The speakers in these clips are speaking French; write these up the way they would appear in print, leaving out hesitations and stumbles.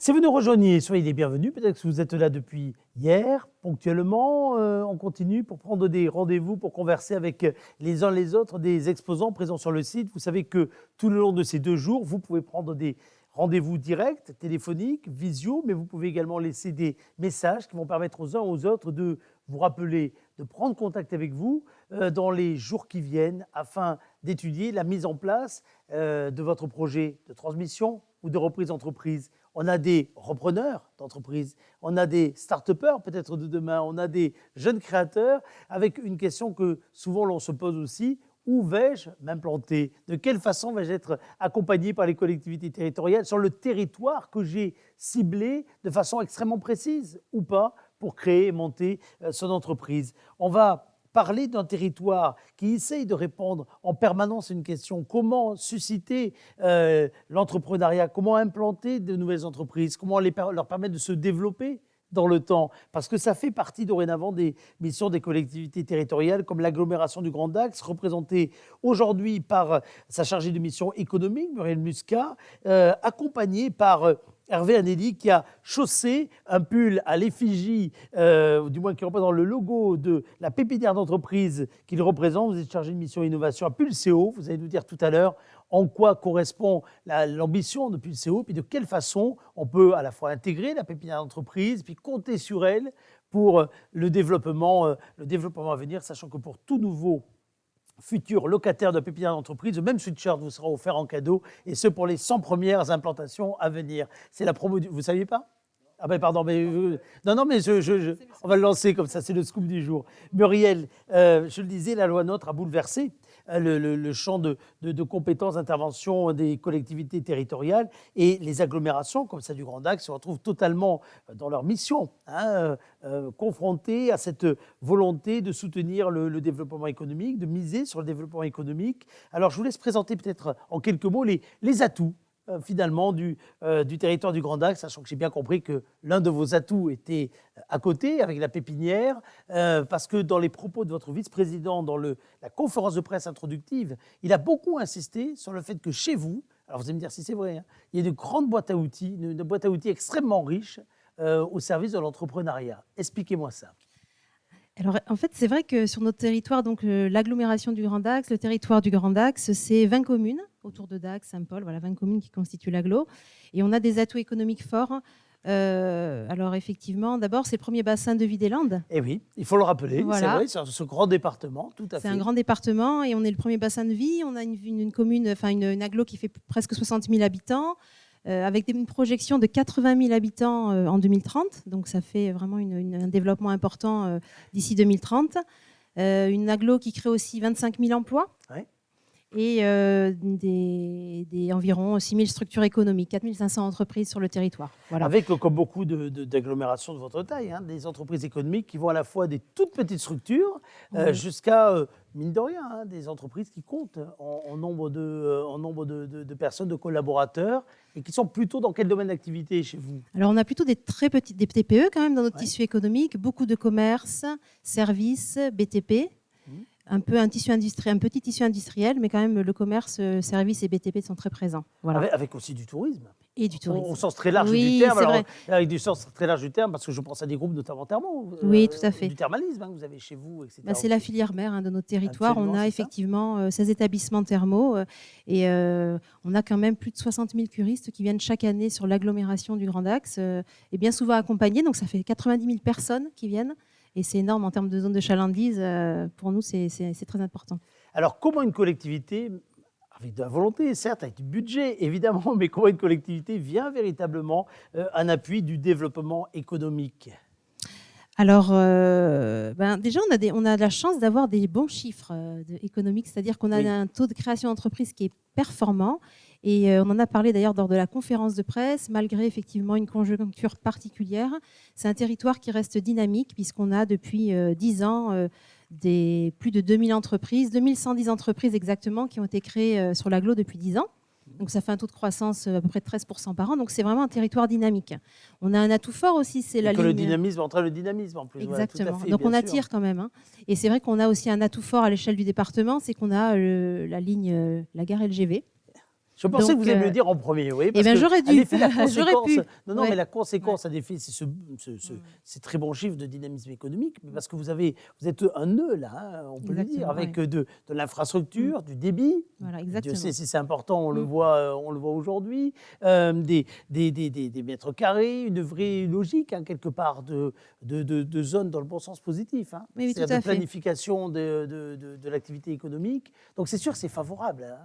Si vous nous rejoignez, soyez les bienvenus. Peut-être que vous êtes là depuis hier, ponctuellement. On continue pour prendre des rendez-vous, pour converser avec les uns les autres, des exposants présents sur le site. Vous savez que tout le long de ces 2 jours, vous pouvez prendre des rendez-vous directs, téléphoniques, visio, mais vous pouvez également laisser des messages qui vont permettre aux uns aux autres de vous rappeler, de prendre contact avec vous dans les jours qui viennent afin d'étudier la mise en place de votre projet de transmission ou de reprise d'entreprise. On a des repreneurs d'entreprise, on a des start-upers peut-être de demain, on a des jeunes créateurs avec une question que souvent l'on se pose aussi. Où vais-je m'implanter? De quelle façon vais-je être accompagné par les collectivités territoriales sur le territoire que j'ai ciblé de façon extrêmement précise ou pas pour créer et monter son entreprise? On va parler d'un territoire qui essaye de répondre en permanence à une question. Comment susciter l'entrepreneuriat? Comment implanter de nouvelles entreprises? Comment leur permettre de se développer dans le temps, parce que ça fait partie dorénavant des missions des collectivités territoriales, comme l'agglomération du Grand Dax, représentée aujourd'hui par sa chargée de mission économique, Muriel Muscat, accompagnée par Hervé Anneli, qui a chaussé un pull à l'effigie, du moins qui représente le logo de la pépinière d'entreprise qu'il représente. Vous êtes chargé de mission innovation à Pulseo. Vous allez nous dire tout à l'heure en quoi correspond l'ambition de Pulseo, puis de quelle façon on peut à la fois intégrer la pépinière d'entreprise, puis compter sur elle pour le développement à venir, sachant que pour tout nouveau futur locataire de pépinière d'entreprise, le même sweatshirt vous sera offert en cadeau, et ce pour les 100 premières implantations à venir. C'est la promo vous ne saviez pas? Ah ben pardon, mais non, mais on va le lancer comme ça, c'est le scoop du jour. Muriel, je le disais, la loi NOTRe a bouleversé le champ de compétences d'intervention des collectivités territoriales, et les agglomérations, comme celle du Grand Dax, se retrouvent totalement dans leur mission, confrontées à cette volonté de soutenir le développement économique, de miser sur le développement économique. Alors je vous laisse présenter peut-être en quelques mots les atouts finalement du territoire du Grand Dax, sachant que j'ai bien compris que l'un de vos atouts était à côté, avec la pépinière, parce que dans les propos de votre vice-président, dans la conférence de presse introductive, il a beaucoup insisté sur le fait que chez vous, alors vous allez me dire si c'est vrai, il y a une grande boîte à outils, une boîte à outils extrêmement riche au service de l'entrepreneuriat. Expliquez-moi ça. Alors, en fait, c'est vrai que sur notre territoire, donc l'agglomération du Grand Dax, le territoire du Grand Dax, c'est 20 communes autour de Dax, Saint-Paul, voilà, 20 communes qui constituent l'agglo. Et on a des atouts économiques forts. Alors, effectivement, d'abord, c'est le premier bassin de vie des Landes. Eh oui, il faut le rappeler, voilà. C'est vrai, ce grand département, tout à fait. C'est un grand département et on est le premier bassin de vie. On a une commune, enfin une agglo qui fait presque 60 000 habitants. Avec une projection de 80 000 habitants en 2030. Donc, ça fait vraiment un développement important d'ici 2030. Une agglo qui crée aussi 25 000 emplois. Ouais. Et environ 6 000 structures économiques, 4 500 entreprises sur le territoire. Voilà. Avec, comme beaucoup d'agglomérations de votre taille, des entreprises économiques qui vont à la fois des toutes petites structures jusqu'à, mine de rien, des entreprises qui comptent en nombre de personnes, de collaborateurs, et qui sont plutôt dans quel domaine d'activité chez vous? Alors, on a plutôt des très petites, des TPE quand même dans notre tissu économique, beaucoup de commerce, services, BTP. Un petit tissu industriel, mais quand même le commerce, services et BTP sont très présents. Voilà. Avec aussi du tourisme. Et du tourisme. Au sens très large du terme. Alors, avec du sens très large du terme, parce que je pense à des groupes notamment thermaux. Oui, tout à fait. Du thermalisme que vous avez chez vous, etc. C'est la filière mère de notre territoire. Absolument, on a effectivement 16 établissements thermaux et on a quand même plus de 60 000 curistes qui viennent chaque année sur l'agglomération du Grand Dax et bien souvent accompagnés. Donc ça fait 90 000 personnes qui viennent. Et c'est énorme en termes de zone de chalandise. Pour nous, c'est très important. Alors, comment une collectivité, avec de la volonté, certes, avec du budget, évidemment, mais comment une collectivité vient véritablement en appui du développement économique? Alors, déjà, on a de la chance d'avoir des bons chiffres économiques, c'est-à-dire qu'on a un taux de création d'entreprise qui est performant. Et on en a parlé d'ailleurs lors de la conférence de presse, malgré effectivement une conjoncture particulière. C'est un territoire qui reste dynamique puisqu'on a depuis 10 ans plus de 2000 entreprises, 2110 entreprises exactement qui ont été créées sur l'agglo depuis 10 ans. Donc ça fait un taux de croissance à peu près de 13% par an. Donc c'est vraiment un territoire dynamique. On a un atout fort aussi, c'est la ligne. Le dynamisme, entraîne le dynamisme en plus. Exactement. Voilà, tout à fait, donc on attire quand même. Et c'est vrai qu'on a aussi un atout fort à l'échelle du département, c'est qu'on a la ligne, la gare LGV. Je pensais Donc, que vous alliez me le dire en premier, oui. Eh bien, j'aurais dû. J'aurais pu. Non, Ouais. mais la conséquence, en effet, c'est ces très bons chiffres de dynamisme économique, mais parce que vous êtes un nœud, là, hein, on peut le dire, avec de l'infrastructure, du débit. Voilà, exactement. Dieu sait si c'est important, on le voit aujourd'hui, des mètres carrés, une vraie logique, hein, quelque part, de zone dans le bon sens positif. Hein. Oui, C'est-à-dire tout à de fait. planification de l'activité économique. Donc, c'est sûr que c'est favorable. Hein,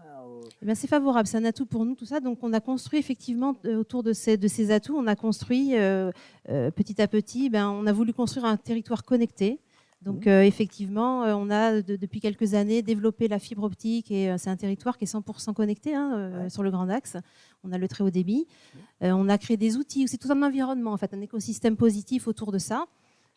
Eh bien, c'est favorable, c'est un atout pour nous, tout ça. Donc, on a construit effectivement autour de ces atouts, on a construit petit à petit, on a voulu construire un territoire connecté. Donc, effectivement, on a depuis quelques années développé la fibre optique et c'est un territoire qui est 100% connecté sur le Grand Axe. On a le très haut débit. On a créé des outils, c'est tout un environnement, en fait, un écosystème positif autour de ça.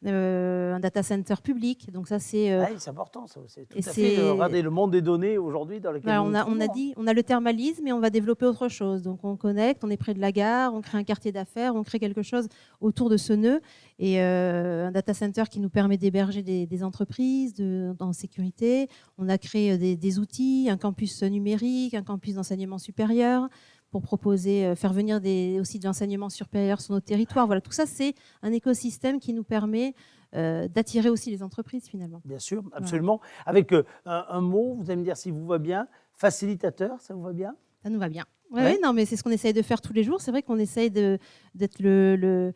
Un data center public. Donc ça, c'est important, ça. C'est tout à fait regardez le monde des données aujourd'hui dans lequel on a le thermalisme et on va développer autre chose. Donc on connecte, on est près de la gare, on crée un quartier d'affaires, on crée quelque chose autour de ce nœud et un data center qui nous permet d'héberger des entreprises en sécurité. On a créé des outils, un campus numérique, un campus d'enseignement supérieur pour proposer, faire venir aussi de l'enseignement supérieur sur notre territoire. Voilà, tout ça, c'est un écosystème qui nous permet d'attirer aussi les entreprises, finalement. Bien sûr, absolument. Voilà. Avec un mot, vous allez me dire si vous va bien, facilitateur, ça vous va bien? Ça nous va bien. Oui, non, mais c'est ce qu'on essaye de faire tous les jours. C'est vrai qu'on essaye d'être le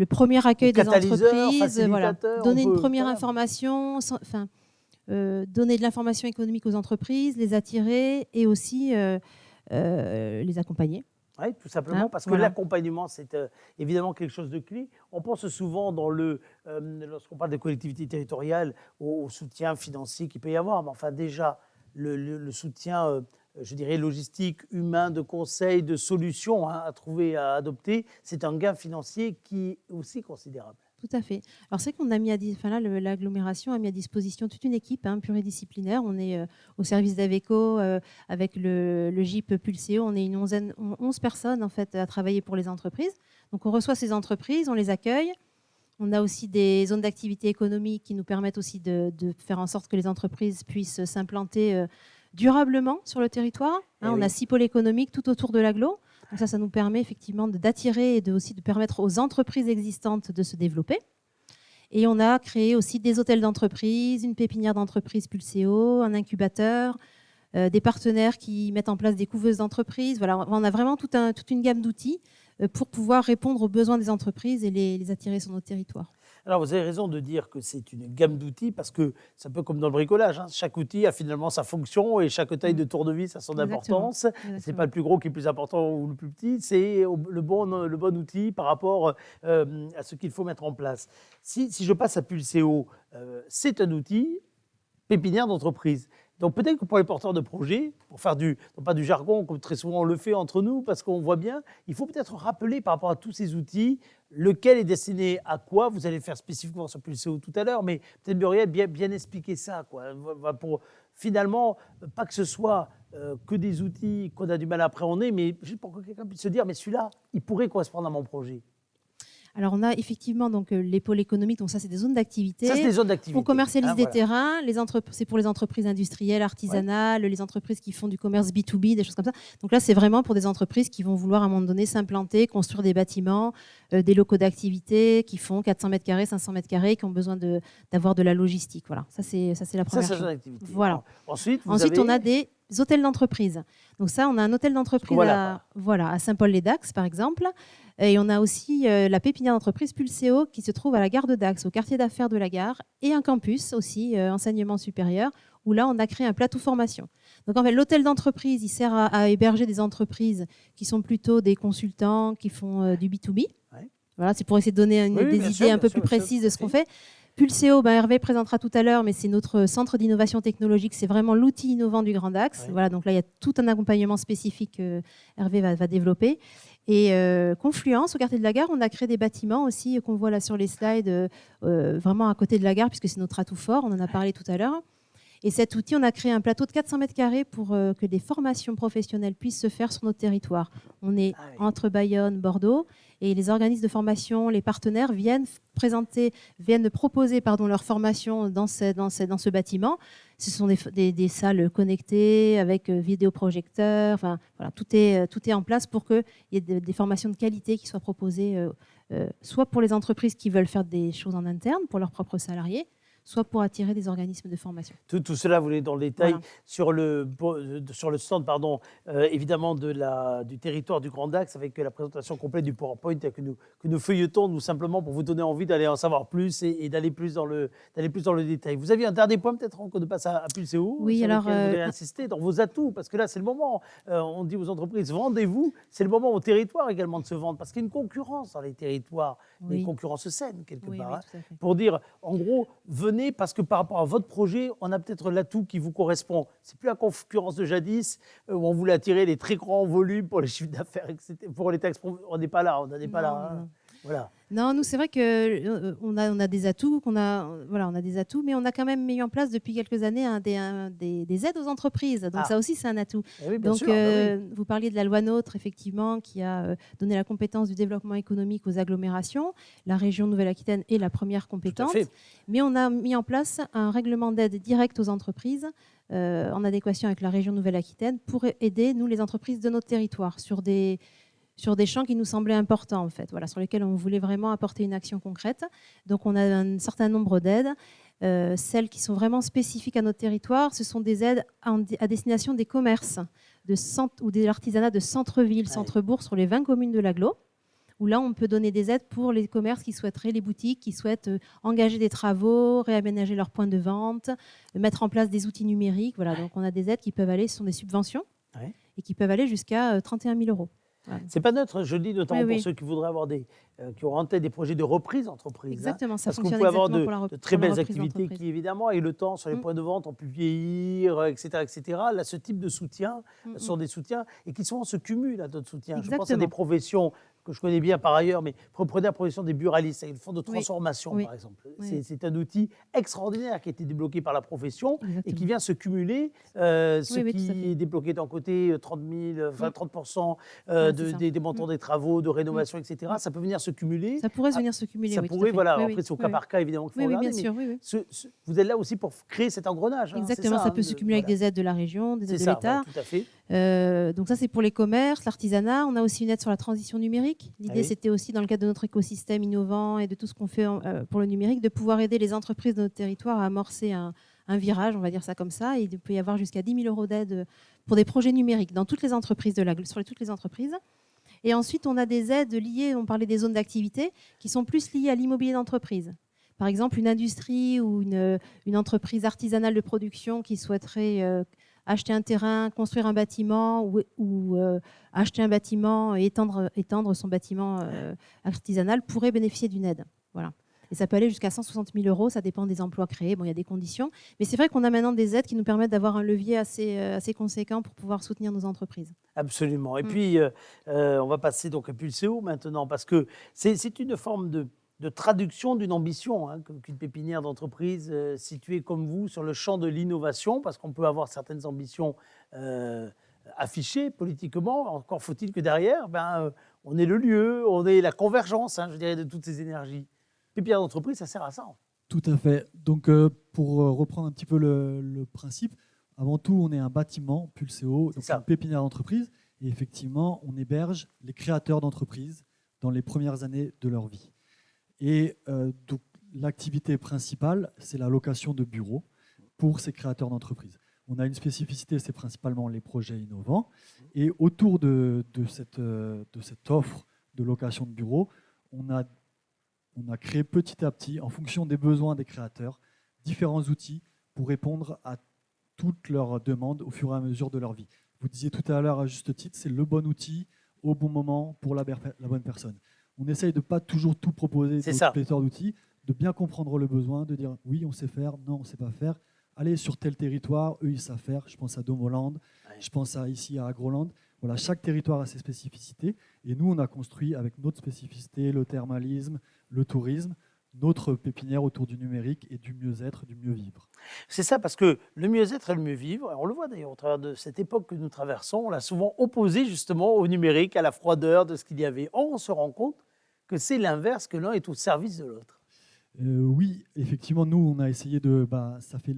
premier accueil des entreprises, voilà, donner une première information, donner de l'information économique aux entreprises, les attirer et aussi les accompagner. Oui, tout simplement, parce que l'accompagnement, c'est évidemment quelque chose de clé. On pense souvent, lorsqu'on parle des collectivités territoriales, au soutien financier qu'il peut y avoir. Mais enfin, déjà, le soutien, je dirais, logistique, humain, de conseils, de solutions à trouver, à adopter, c'est un gain financier qui est aussi considérable. Tout à fait. Alors c'est qu'on a mis l'agglomération a mis à disposition toute une équipe pluridisciplinaire. On est au service d'Aveco avec le GIP Pulseo. On est 11 personnes en fait à travailler pour les entreprises. Donc on reçoit ces entreprises, on les accueille. On a aussi des zones d'activité économique qui nous permettent aussi de faire en sorte que les entreprises puissent s'implanter durablement sur le territoire. On a 6 pôles économiques tout autour de l'agglo. Donc ça nous permet effectivement d'attirer et aussi de permettre aux entreprises existantes de se développer. Et on a créé aussi des hôtels d'entreprise, une pépinière d'entreprise Pulseo, un incubateur, des partenaires qui mettent en place des couveuses d'entreprise. Voilà, on a vraiment toute une gamme d'outils pour pouvoir répondre aux besoins des entreprises et les attirer sur notre territoire. Alors, vous avez raison de dire que c'est une gamme d'outils parce que c'est un peu comme dans le bricolage. Hein. Chaque outil a finalement sa fonction et chaque taille de tournevis a son importance. Ce n'est pas le plus gros qui est plus important ou le plus petit, c'est le bon outil par rapport à ce qu'il faut mettre en place. Si je passe à Pulseo, c'est un outil pépinière d'entreprise. Donc peut-être que pour les porteurs de projets, pour faire non pas du jargon comme très souvent on le fait entre nous, parce qu'on voit bien, il faut peut-être rappeler par rapport à tous ces outils, lequel est destiné à quoi. Vous allez faire spécifiquement sur Pulseo tout à l'heure, mais peut-être Muriel bien expliquer ça, quoi, pour finalement pas que ce soit que des outils qu'on a du mal à appréhender, mais juste pour que quelqu'un puisse se dire, mais celui-là, il pourrait correspondre à mon projet. Alors, on a effectivement donc, les pôles économiques, donc ça, c'est des zones d'activité. Ça, c'est des zones d'activité. On commercialise des terrains, c'est pour les entreprises industrielles, artisanales, les entreprises qui font du commerce B2B, des choses comme ça. Donc là, c'est vraiment pour des entreprises qui vont vouloir à un moment donné s'implanter, construire des bâtiments, des locaux d'activité qui font 400 mètres carrés, 500 mètres carrés, qui ont besoin d'avoir de la logistique. Voilà, ça, c'est la première chose. Ça, c'est zone d'activité. Voilà. Ensuite, on a des hôtels d'entreprise. Donc ça, on a un hôtel d'entreprise à Saint-Paul-les-Dax, par exemple. Et on a aussi la pépinière d'entreprise Pulseo qui se trouve à la gare de Dax, au quartier d'affaires de la gare, et un campus aussi, enseignement supérieur, où là, on a créé un plateau formation. Donc en fait, l'hôtel d'entreprise, il sert à héberger des entreprises qui sont plutôt des consultants, qui font du B2B. Ouais. Voilà, c'est pour essayer de donner des idées un peu plus précises de ce qu'on fait. Pulseo, Hervé présentera tout à l'heure, mais c'est notre centre d'innovation technologique. C'est vraiment l'outil innovant du Grand Axe. Ouais. Voilà, donc là, il y a tout un accompagnement spécifique que Hervé va développer. Et Confluence, au quartier de la gare, on a créé des bâtiments aussi qu'on voit là sur les slides, vraiment à côté de la gare, puisque c'est notre atout fort. On en a parlé tout à l'heure. Et cet outil, on a créé un plateau de 400 mètres carrés pour que des formations professionnelles puissent se faire sur notre territoire. On est entre Bayonne, Bordeaux, et les organismes de formation, les partenaires viennent proposer leur formation dans ce bâtiment. Ce sont des salles connectées avec vidéoprojecteurs. Enfin, voilà, tout est en place pour qu'il y ait des formations de qualité qui soient proposées, soit pour les entreprises qui veulent faire des choses en interne pour leurs propres salariés, soit pour attirer des organismes de formation. Tout cela, vous l'avez dans le détail, Voilà. sur le stand, évidemment, du territoire du Grand Dax, avec la présentation complète du PowerPoint que nous feuilletons, nous, simplement pour vous donner envie d'aller en savoir plus et d'aller plus dans le détail. Vous aviez un dernier point, peut-être, avant qu'on ne passe à Pulseo, oui, sur alors, lequel vous voulez insister, dans vos atouts, parce que là, c'est le moment, on dit aux entreprises, vendez-vous, c'est le moment au territoire également de se vendre, parce qu'il y a une concurrence dans les territoires, une concurrence saine, quelque part, oui, tout à fait. pour dire, en gros, venez parce que par rapport à votre projet, on a peut-être l'atout qui vous correspond. C'est plus la concurrence de jadis où on voulait attirer les très grands volumes pour les chiffres d'affaires, etc. Pour les taxes, on n'est pas là, hein. Voilà. Non, nous, c'est vrai qu'on a des atouts, on a des atouts, mais on a quand même mis en place depuis quelques années des aides aux entreprises. Donc ça aussi, c'est un atout. Oui, donc, sûr, vous parliez de la loi NOTRe, effectivement, qui a donné la compétence du développement économique aux agglomérations. La région Nouvelle-Aquitaine est la première compétente. Mais on a mis en place un règlement d'aide directe aux entreprises en adéquation avec la région Nouvelle-Aquitaine pour aider, nous, les entreprises de notre territoire sur des champs qui nous semblaient importants, en fait, sur lesquels on voulait vraiment apporter une action concrète. Donc, on a un certain nombre d'aides. Celles qui sont vraiment spécifiques à notre territoire, ce sont des aides à destination des commerces ou de l'artisanat de centre-ville, centre-bourg, sur les 20 communes de l'agglo, où là, on peut donner des aides pour les commerces les boutiques qui souhaitent engager des travaux, réaménager leurs points de vente, mettre en place des outils numériques. Voilà, donc on a des aides qui peuvent aller, ce sont des subventions, et qui peuvent aller jusqu'à 31 000 €. Voilà. C'est pas neutre, je le dis notamment pour ceux qui voudraient avoir qui auront en tête des projets de reprise d'entreprise. Exactement, ça parce qu'on fonctionne peut avoir exactement de très belles activités qui, évidemment, avec le temps, sur les points de vente, ont pu vieillir, etc., etc. Là, ce type de soutien sont des soutiens et qui souvent se cumulent à d'autres soutiens. Exactement. Je pense à des professions que je connais bien par ailleurs, mais prenez la profession des buralistes, avec le fonds de transformation, par exemple. C'est un outil extraordinaire qui a été débloqué par la profession et qui vient se cumuler. Ce qui est débloqué d'un côté, 30%, des montants des travaux, de rénovation, etc. Ça peut venir se cumuler. Ça pourrait venir se cumuler, ça pourrait, après c'est au cas par cas, évidemment, qu'il faut regarder. Bien sûr, vous êtes là aussi pour créer cet engrenage. Exactement, ça peut se cumuler avec des aides de la région, des aides de l'État. Tout à fait. Donc ça, c'est pour les commerces, l'artisanat. On a aussi une aide sur la transition numérique. L'idée, c'était aussi, dans le cadre de notre écosystème innovant et de tout ce qu'on fait pour le numérique, de pouvoir aider les entreprises de notre territoire à amorcer un virage, on va dire ça comme ça. Et il peut y avoir jusqu'à 10 000 € d'aide pour des projets numériques dans toutes les entreprises sur toutes les entreprises. Et ensuite, on a des aides liées, on parlait des zones d'activité, qui sont plus liées à l'immobilier d'entreprise. Par exemple, une industrie ou une entreprise artisanale de production qui souhaiterait acheter un terrain, construire un bâtiment ou acheter un bâtiment et étendre son bâtiment artisanal pourrait bénéficier d'une aide. Voilà. Et ça peut aller jusqu'à 160 000 €, ça dépend des emplois créés. Bon, il y a des conditions. Mais c'est vrai qu'on a maintenant des aides qui nous permettent d'avoir un levier assez conséquent pour pouvoir soutenir nos entreprises. Absolument. Et puis, on va passer donc à Pulseo maintenant, parce que c'est une forme de traduction d'une ambition, qu'une pépinière d'entreprise située comme vous sur le champ de l'innovation, parce qu'on peut avoir certaines ambitions affichées politiquement. Encore faut-il que derrière, on est le lieu, on est la convergence, je dirais, de toutes ces énergies. Pépinière d'entreprise, ça sert à ça. Tout à fait. Donc, pour reprendre un petit peu le principe, avant tout, on est un bâtiment, Pulseo, donc une pépinière d'entreprise. Et effectivement, on héberge les créateurs d'entreprises dans les premières années de leur vie. Et donc, l'activité principale, c'est la location de bureaux pour ces créateurs d'entreprises. On a une spécificité, c'est principalement les projets innovants. Et autour de cette offre de location de bureaux, on a créé petit à petit, en fonction des besoins des créateurs, différents outils pour répondre à toutes leurs demandes au fur et à mesure de leur vie. Vous disiez tout à l'heure, à juste titre, c'est le bon outil au bon moment pour la bonne personne. On essaye de ne pas toujours tout proposer, de pléthore d'outils, de bien comprendre le besoin, de dire oui, on sait faire, non, on ne sait pas faire. Allez sur tel territoire, eux, ils savent faire. Je pense à Domoland, je pense ici à Agroland. Voilà, chaque territoire a ses spécificités. Et nous, on a construit avec notre spécificité le thermalisme, le tourisme, notre pépinière autour du numérique et du mieux-être, du mieux-vivre. C'est ça, parce que le mieux-être et le mieux-vivre, on le voit d'ailleurs au travers de cette époque que nous traversons, on l'a souvent opposé justement au numérique, à la froideur de ce qu'il y avait. Or, on se rend compte que c'est l'inverse, que l'un est au service de l'autre. Oui, effectivement, nous, on a essayé de...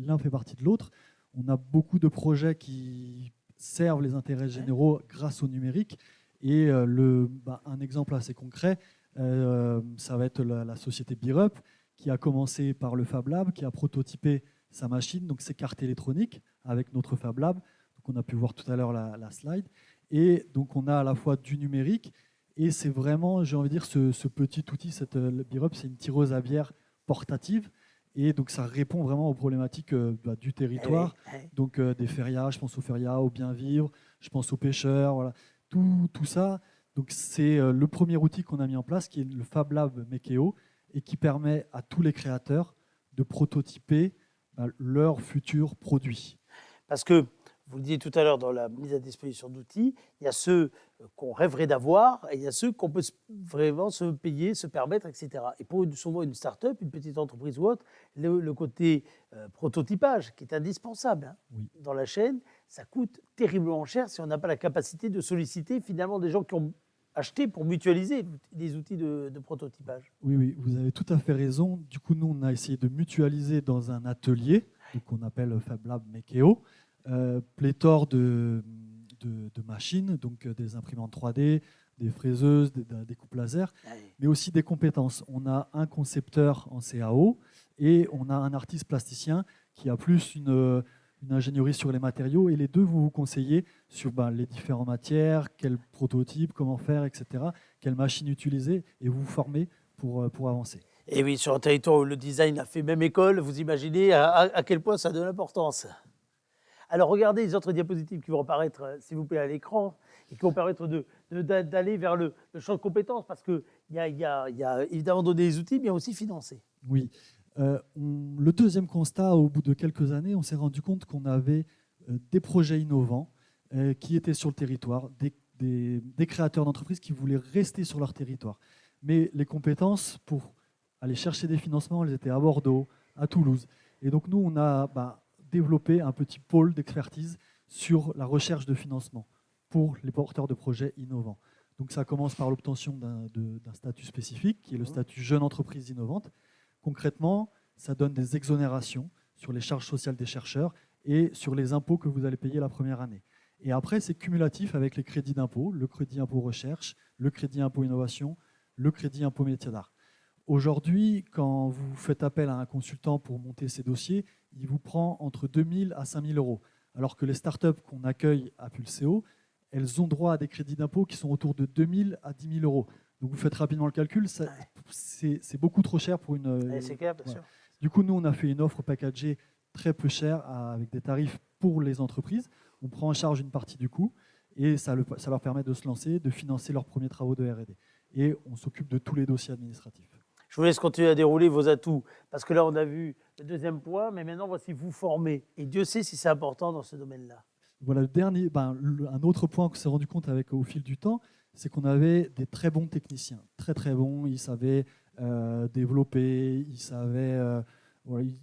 l'un fait partie de l'autre. On a beaucoup de projets qui servent les intérêts généraux grâce au numérique. Et un exemple assez concret, ça va être la société BeerUp, qui a commencé par le Fab Lab, qui a prototypé sa machine, donc ses cartes électroniques avec notre Fab Lab. Donc on a pu voir tout à l'heure la slide. Et donc on a à la fois du numérique, et c'est vraiment, j'ai envie de dire, ce petit outil, le BeerUp, c'est une tireuse à bière portative. Et donc ça répond vraiment aux problématiques du territoire, donc des férias, je pense aux férias, au bien vivre, je pense aux pêcheurs, voilà. Tout ça. Donc c'est le premier outil qu'on a mis en place, qui est le Fab Lab Mekeo, et qui permet à tous les créateurs de prototyper leurs futurs produits. Parce que, vous le disiez tout à l'heure dans la mise à disposition d'outils, il y a ceux qu'on rêverait d'avoir et il y a ceux qu'on peut vraiment se payer, se permettre, etc. Et pour souvent une start-up, une petite entreprise ou autre, le côté prototypage qui est indispensable dans la chaîne, ça coûte terriblement cher si on n'a pas la capacité de solliciter finalement des gens qui ont acheté pour mutualiser des outils de prototypage. Oui, vous avez tout à fait raison. Du coup, nous, on a essayé de mutualiser dans un atelier qu'on appelle Fab Lab Mekeo, pléthore de machines, donc des imprimantes 3D, des fraiseuses, des découpes laser, mais aussi des compétences. On a un concepteur en CAO et on a un artiste plasticien qui a plus une ingénierie sur les matériaux, et les deux vont vous conseiller sur les différentes matières, quel prototype, comment faire, etc., quelle machine utiliser, et vous former pour avancer. Et oui, sur un territoire où le design a fait même école, vous imaginez à quel point ça a de l'importance. Alors, regardez les autres diapositives qui vont apparaître, s'il vous plaît, à l'écran, et qui vont permettre d'aller vers le champ de compétences, parce qu'il y a évidemment donné des outils, mais aussi financer. Oui. Le deuxième constat, au bout de quelques années, on s'est rendu compte qu'on avait des projets innovants qui étaient sur le territoire, des créateurs d'entreprises qui voulaient rester sur leur territoire. Mais les compétences pour aller chercher des financements, elles étaient à Bordeaux, à Toulouse. Et donc nous, on a développer un petit pôle d'expertise sur la recherche de financement pour les porteurs de projets innovants. Donc ça commence par l'obtention d'un statut spécifique, qui est le statut jeune entreprise innovante. Concrètement, ça donne des exonérations sur les charges sociales des chercheurs et sur les impôts que vous allez payer la première année. Et après, c'est cumulatif avec les crédits d'impôt, le crédit impôt recherche, le crédit impôt innovation, le crédit impôt métier d'art. Aujourd'hui, quand vous faites appel à un consultant pour monter ces dossiers, il vous prend entre 2 000 à 5 000 euros. Alors que les startups qu'on accueille à Pulseo, elles ont droit à des crédits d'impôt qui sont autour de 2 000 à 10 000 euros. Donc vous faites rapidement le calcul, c'est beaucoup trop cher pour une... C'est clair, bien sûr. Du coup, nous, on a fait une offre packagée très peu chère avec des tarifs pour les entreprises. On prend en charge une partie du coût et ça leur permet de se lancer, de financer leurs premiers travaux de R&D. Et on s'occupe de tous les dossiers administratifs. Je vous laisse continuer à dérouler vos atouts, parce que là, on a vu le deuxième point, mais maintenant, voici vous former. Et Dieu sait si c'est important dans ce domaine-là. Voilà, un autre point qu'on s'est rendu compte au fil du temps, c'est qu'on avait des très bons techniciens, très très bons. Ils savaient développer, ils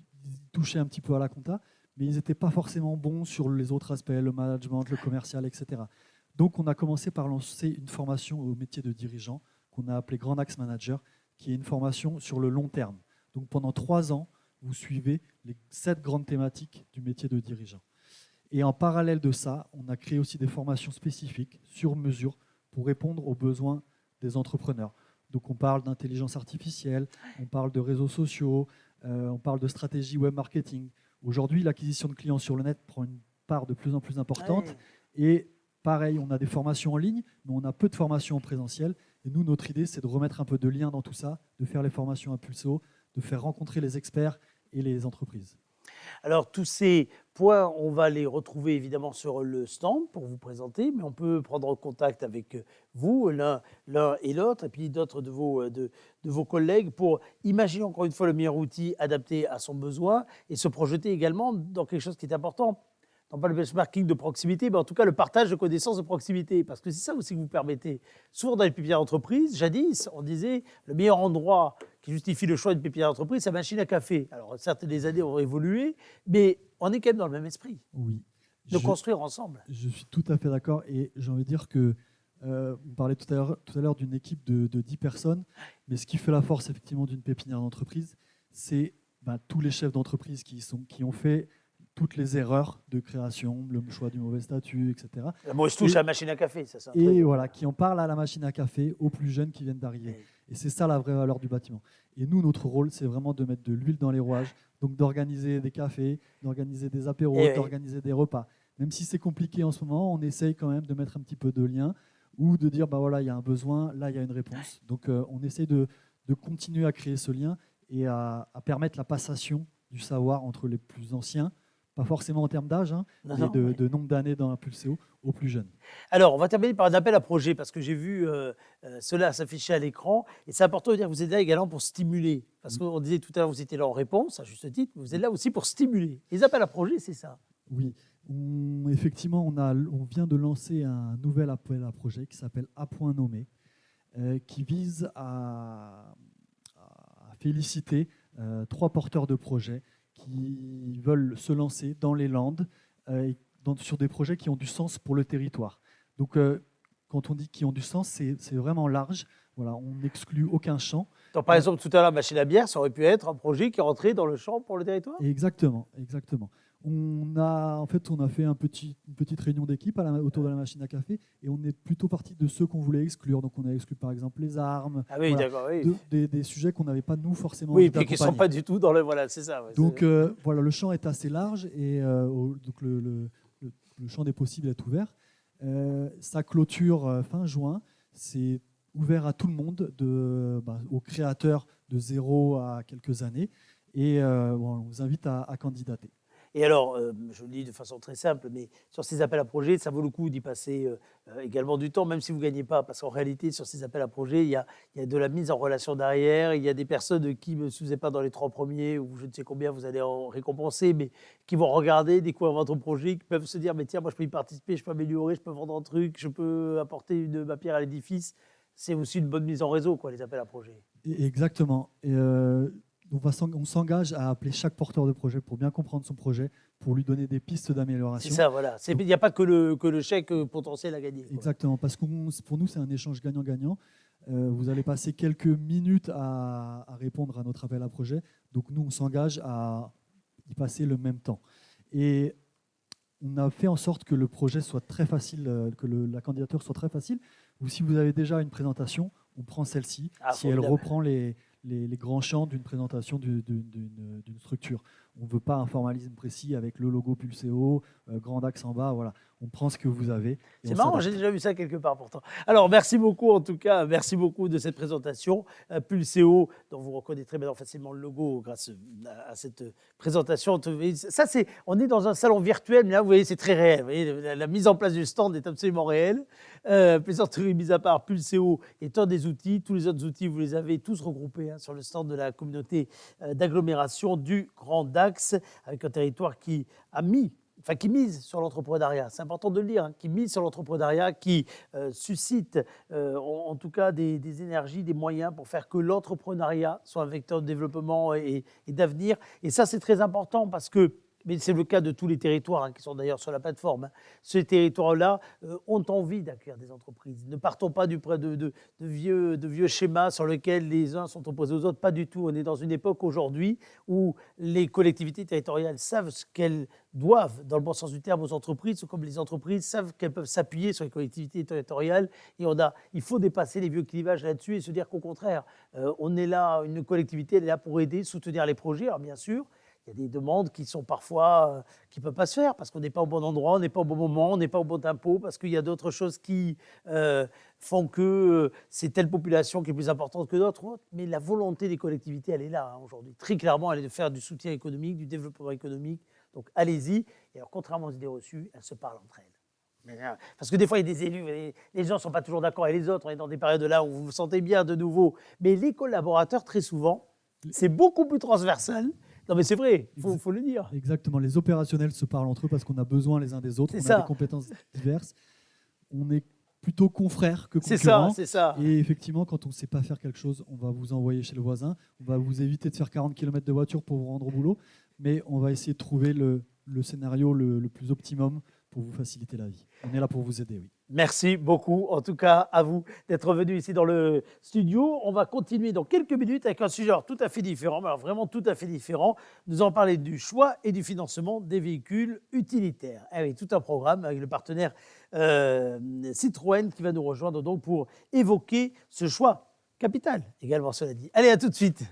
touchaient un petit peu à la compta, mais ils n'étaient pas forcément bons sur les autres aspects, le management, le commercial, etc. Donc, on a commencé par lancer une formation au métier de dirigeant qu'on a appelé Grand Axe Manager, qui est une formation sur le long terme. Donc pendant 3 ans, vous suivez les 7 grandes thématiques du métier de dirigeant. Et en parallèle de ça, on a créé aussi des formations spécifiques sur mesure pour répondre aux besoins des entrepreneurs. Donc on parle d'intelligence artificielle, on parle de réseaux sociaux, on parle de stratégie web marketing. Aujourd'hui, l'acquisition de clients sur le net prend une part de plus en plus importante. Et pareil, on a des formations en ligne, mais on a peu de formations en présentiel. Et nous, notre idée, c'est de remettre un peu de lien dans tout ça, de faire les formations à Pulseo, de faire rencontrer les experts et les entreprises. Alors, tous ces points, on va les retrouver évidemment sur le stand pour vous présenter, mais on peut prendre contact avec vous, l'un et l'autre, et puis d'autres de vos collègues pour imaginer encore une fois le meilleur outil adapté à son besoin et se projeter également dans quelque chose qui est important. Non pas le benchmarking de proximité, mais en tout cas le partage de connaissances de proximité. Parce que c'est ça aussi que vous permettez. Souvent dans les pépinières d'entreprise, jadis, on disait le meilleur endroit qui justifie le choix d'une pépinière d'entreprise, c'est la machine à café. Alors, certes, les années ont évolué, mais on est quand même dans le même esprit. Oui. De construire ensemble. Je suis tout à fait d'accord et j'ai envie de dire que on parlait tout à l'heure d'une équipe de 10 personnes, mais ce qui fait la force effectivement d'une pépinière d'entreprise, c'est tous les chefs d'entreprise qui ont fait toutes les erreurs de création, le choix du mauvais statut, etc. Moi, je touche à la machine à café. Ça, et voilà, qui en parlent à la machine à café, aux plus jeunes qui viennent d'arriver. Oui. Et c'est ça la vraie valeur du bâtiment. Et nous, notre rôle, c'est vraiment de mettre de l'huile dans les rouages, donc d'organiser des cafés, d'organiser des apéros, d'organiser des repas. Même si c'est compliqué en ce moment, on essaye quand même de mettre un petit peu de lien ou de dire, voilà, il y a un besoin, là, il y a une réponse. Donc, on essaye de continuer à créer ce lien et à permettre la passation du savoir entre les plus anciens, pas forcément en termes d'âge, mais de nombre d'années dans un Pulseo, aux plus jeunes. Alors, on va terminer par un appel à projet, parce que j'ai vu cela s'afficher à l'écran, et c'est important de dire que vous êtes là également pour stimuler, parce qu'on disait tout à l'heure, vous étiez là en réponse, à juste titre, mais vous êtes là aussi pour stimuler. Les appels à projet, c'est ça. Oui, effectivement, on vient de lancer un nouvel appel à projet qui s'appelle A Point Nommé, qui vise à féliciter 3 porteurs de projets qui veulent se lancer dans les Landes sur des projets qui ont du sens pour le territoire. Donc, quand on dit qui ont du sens, c'est vraiment large. Voilà, on n'exclut aucun champ. Donc, par exemple, tout à l'heure, machine à bière, ça aurait pu être un projet qui rentrait dans le champ pour le territoire ? Exactement. On a fait une petite réunion d'équipe autour de la machine à café et on est plutôt parti de ceux qu'on voulait exclure. Donc, on a exclu par exemple les armes, des sujets qu'on n'avait pas nous forcément envie d'accompagner. Oui, qui ne sont pas du tout dans le... Voilà, c'est ça. Ouais, donc, voilà, le champ est assez large et donc le champ des possibles est ouvert. Ça clôture fin juin. C'est ouvert à tout le monde, aux créateurs de 0 à quelques années. Et on vous invite à candidater. Et alors, je le dis de façon très simple, mais sur ces appels à projets, ça vaut le coup d'y passer également du temps, même si vous ne gagnez pas, parce qu'en réalité, sur ces appels à projets, il y a de la mise en relation derrière, il y a des personnes qui ne se faisaient pas dans les 3 premiers, ou je ne sais combien vous allez en récompenser, mais qui vont regarder, découvrir votre projet, qui peuvent se dire, mais tiens, moi je peux y participer, je peux améliorer, je peux vendre un truc, je peux apporter ma pierre à l'édifice. C'est aussi une bonne mise en réseau, les appels à projets. Exactement. Et on s'engage à appeler chaque porteur de projet pour bien comprendre son projet, pour lui donner des pistes d'amélioration. C'est ça, voilà. Il n'y a pas que le chèque potentiel à gagner. Exactement, parce que pour nous, c'est un échange gagnant-gagnant. Vous allez passer quelques minutes à répondre à notre appel à projet. Donc nous, on s'engage à y passer le même temps. Et on a fait en sorte que le projet soit très facile, que la candidature soit très facile. Ou si vous avez déjà une présentation, on prend celle-ci, si elle reprend les grands champs d'une présentation d'une structure. On ne veut pas un formalisme précis avec le logo Pulseo, grand axe en bas, voilà. On prend ce que vous avez. C'est marrant, j'ai déjà vu ça quelque part pourtant. Alors, merci beaucoup en tout cas, merci beaucoup de cette présentation. Pulseo, dont vous reconnaîtrez maintenant facilement le logo grâce à cette présentation. Ça, on est dans un salon virtuel, mais là, vous voyez, c'est très réel. Vous voyez, la mise en place du stand est absolument réelle. Plaisanterie mise à part, Pulseo est un des outils. Tous les autres outils, vous les avez tous regroupés sur le stand de la communauté d'agglomération du Grand Axe, avec un territoire qui mise sur l'entrepreneuriat, c'est important de le dire, qui mise sur l'entrepreneuriat, qui suscite en tout cas des énergies, des moyens pour faire que l'entrepreneuriat soit un vecteur de développement et d'avenir. Et ça, c'est très important parce que, mais c'est le cas de tous les territoires qui sont d'ailleurs sur la plateforme. Ces territoires-là ont envie d'accueillir des entreprises. Ne partons pas de vieux schémas sur lesquels les uns sont opposés aux autres. Pas du tout. On est dans une époque aujourd'hui où les collectivités territoriales savent ce qu'elles doivent, dans le bon sens du terme, aux entreprises, comme les entreprises savent qu'elles peuvent s'appuyer sur les collectivités territoriales. Et il faut dépasser les vieux clivages là-dessus et se dire qu'au contraire, on est là, une collectivité, elle est là pour aider, soutenir les projets. Alors bien sûr, il y a des demandes qui sont parfois qui ne peuvent pas se faire parce qu'on n'est pas au bon endroit, on n'est pas au bon moment, on n'est pas au bon tempo, parce qu'il y a d'autres choses qui font que c'est telle population qui est plus importante que d'autres. Mais la volonté des collectivités, elle est là aujourd'hui. Très clairement, elle est de faire du soutien économique, du développement économique. Donc allez-y. Et alors, contrairement aux idées reçues, elles se parlent entre elles. Parce que des fois, il y a des élus, les gens ne sont pas toujours d'accord avec les autres. On est dans des périodes là où vous vous sentez bien de nouveau. Mais les collaborateurs, très souvent, c'est beaucoup plus transversal. Non, mais c'est vrai, il faut le dire. Exactement, les opérationnels se parlent entre eux parce qu'on a besoin les uns des autres, on a des compétences diverses. On est plutôt confrères que C'est concurrents. ça, c'est ça. Et effectivement, quand on ne sait pas faire quelque chose, on va vous envoyer chez le voisin, on va vous éviter de faire 40 km de voiture pour vous rendre au boulot, mais on va essayer de trouver le scénario le plus optimum pour vous faciliter la vie. On est là pour vous aider, oui. Merci beaucoup, en tout cas, à vous d'être venu ici dans le studio. On va continuer dans quelques minutes avec un sujet tout à fait différent, mais alors vraiment tout à fait différent. Nous allons parler du choix et du financement des véhicules utilitaires. Eh oui, tout un programme avec le partenaire Citroën qui va nous rejoindre donc pour évoquer ce choix capital également, cela dit. Allez, à tout de suite.